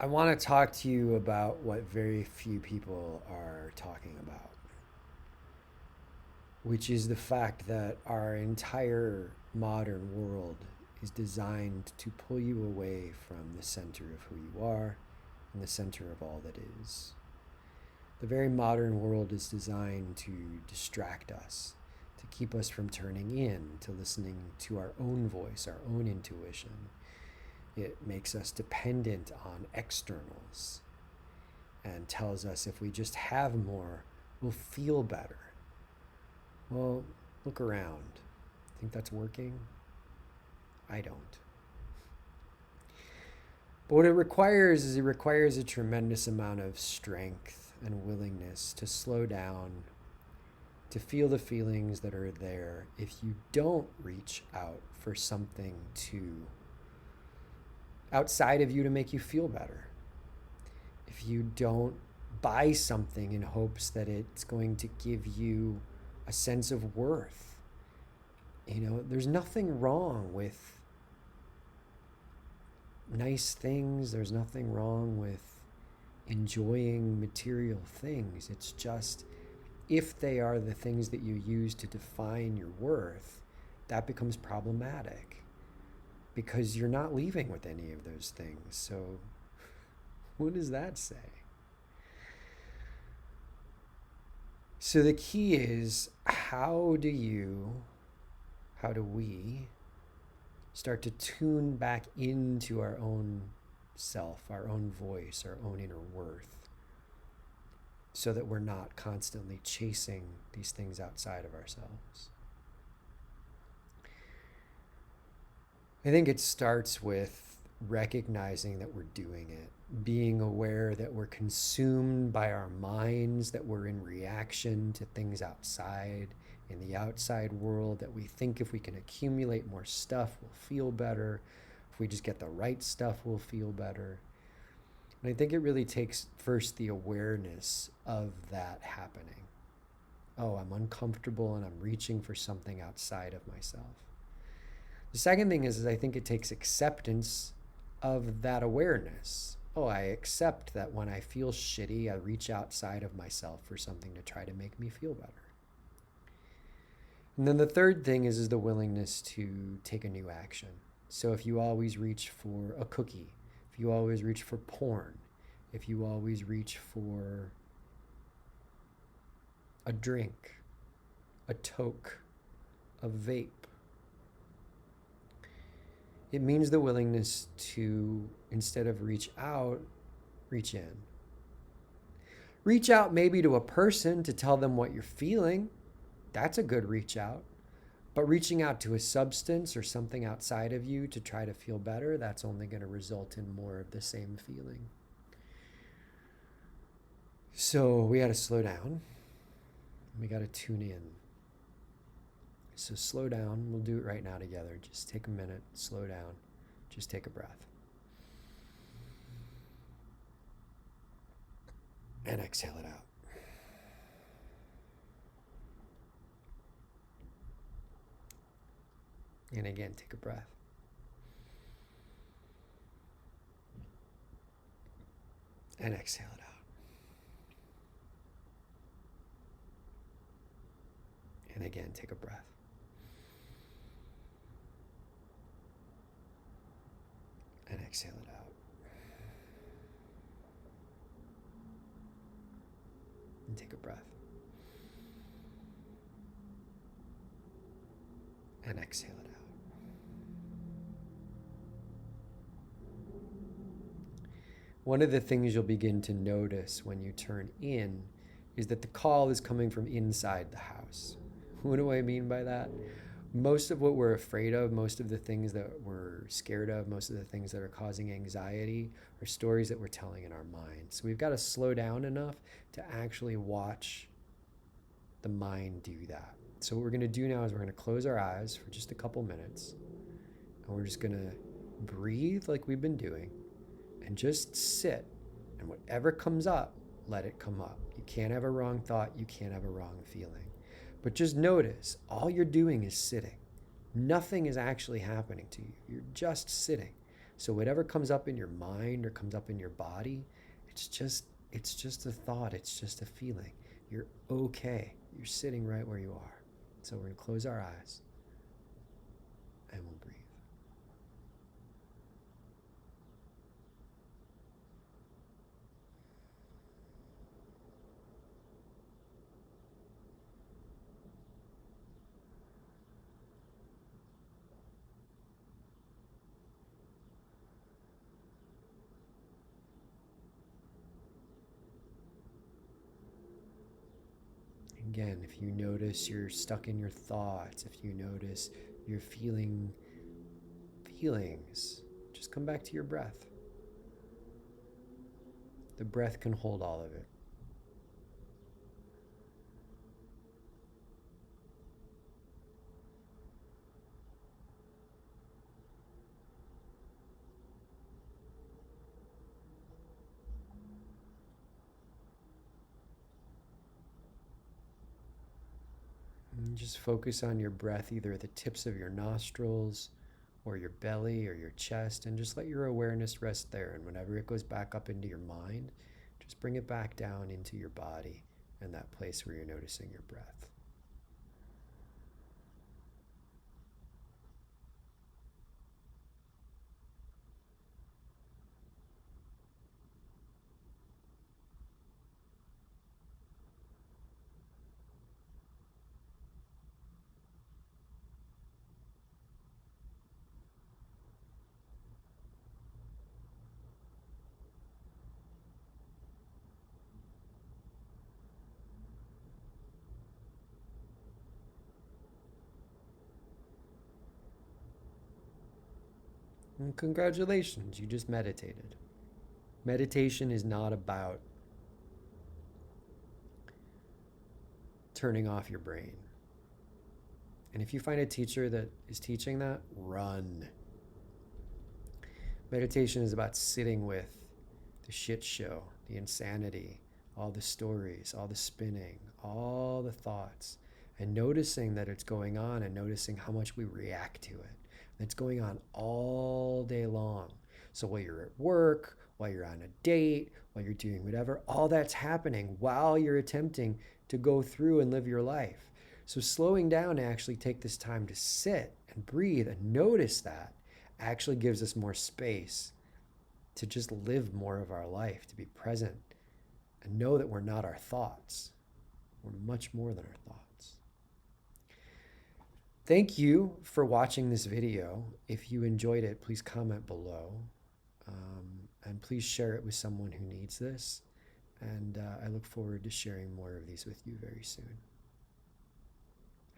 I want to talk to you about what very few people are talking about, which is the fact that our entire modern world is designed to pull you away from the center of who you are and the center of all that is. The very modern world is designed to distract us, to keep us from turning in, to listening to our own voice, our own intuition. It makes us dependent on externals and tells us if we just have more, we'll feel better. Well, look around. Think that's working? I don't. But what it requires a tremendous amount of strength and willingness to slow down, to feel the feelings that are there if you don't reach out for something to outside of you to make you feel better. If you don't buy something in hopes that it's going to give you a sense of worth. There's nothing wrong with nice things. There's nothing wrong with enjoying material things. It's just if they are the things that you use to define your worth, that becomes problematic because you're not leaving with any of those things. So what does that say? So the key is how do we start to tune back into our own self, our own voice, our own inner worth, so that we're not constantly chasing these things outside of ourselves. I think it starts with recognizing that we're doing it, being aware that we're consumed by our minds, that we're in reaction to things outside, in the outside world, that we think if we can accumulate more stuff, we'll feel better. If we just get the right stuff, we'll feel better. And I think it really takes first the awareness of that happening. Oh, I'm uncomfortable and I'm reaching for something outside of myself. The second thing is I think it takes acceptance of that awareness. Oh, I accept that when I feel shitty, I reach outside of myself for something to try to make me feel better. And then the third thing is the willingness to take a new action. So if you always reach for a cookie, if you always reach for porn, if you always reach for a drink, a toke, a vape, it means the willingness to, instead of reach out, reach in. Reach out maybe to a person to tell them what you're feeling. That's a good reach out. But reaching out to a substance or something outside of you to try to feel better, that's only going to result in more of the same feeling. So we got to slow down. We got to tune in. So slow down. We'll do it right now together. Just take a minute, slow down. Just take a breath. And exhale it out. And again, take a breath. And exhale it out. And again, take a breath. And exhale it out. And take a breath. And exhale it out. One of the things you'll begin to notice when you turn in is that the call is coming from inside the house. What do I mean by that? Most of what we're afraid of, most of the things that we're scared of, most of the things that are causing anxiety are stories that we're telling in our mind. So we've got to slow down enough to actually watch the mind do that. So what we're going to do now is we're going to close our eyes for just a couple minutes, and we're just going to breathe like we've been doing and just sit, and whatever comes up, let it come up. You can't have a wrong thought. You can't have a wrong feeling. But just notice, all you're doing is sitting. Nothing is actually happening to you. You're just sitting. So whatever comes up in your mind or comes up in your body, it's just a thought, it's just a feeling. You're okay. You're sitting right where you are. So we're going to close our eyes and we'll breathe. Again, if you notice you're stuck in your thoughts, if you notice you're feeling feelings, just come back to your breath. The breath can hold all of it. And just focus on your breath, either at the tips of your nostrils or your belly or your chest, and just let your awareness rest there. And whenever it goes back up into your mind, just bring it back down into your body and that place where you're noticing your breath. And congratulations, you just meditated. Meditation is not about turning off your brain. And if you find a teacher that is teaching that, run. Meditation is about sitting with the shit show, the insanity, all the stories, all the spinning, all the thoughts, and noticing that it's going on and noticing how much we react to it. And it's going on all day long. So while you're at work, while you're on a date, while you're doing whatever, all that's happening while you're attempting to go through and live your life. So slowing down to actually take this time to sit and breathe and notice that actually gives us more space to just live more of our life, to be present and know that we're not our thoughts. We're much more than our thoughts. Thank you for watching this video. If you enjoyed it, please comment below. And please share it with someone who needs this. And I look forward to sharing more of these with you very soon.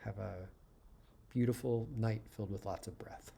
Have a beautiful night filled with lots of breath.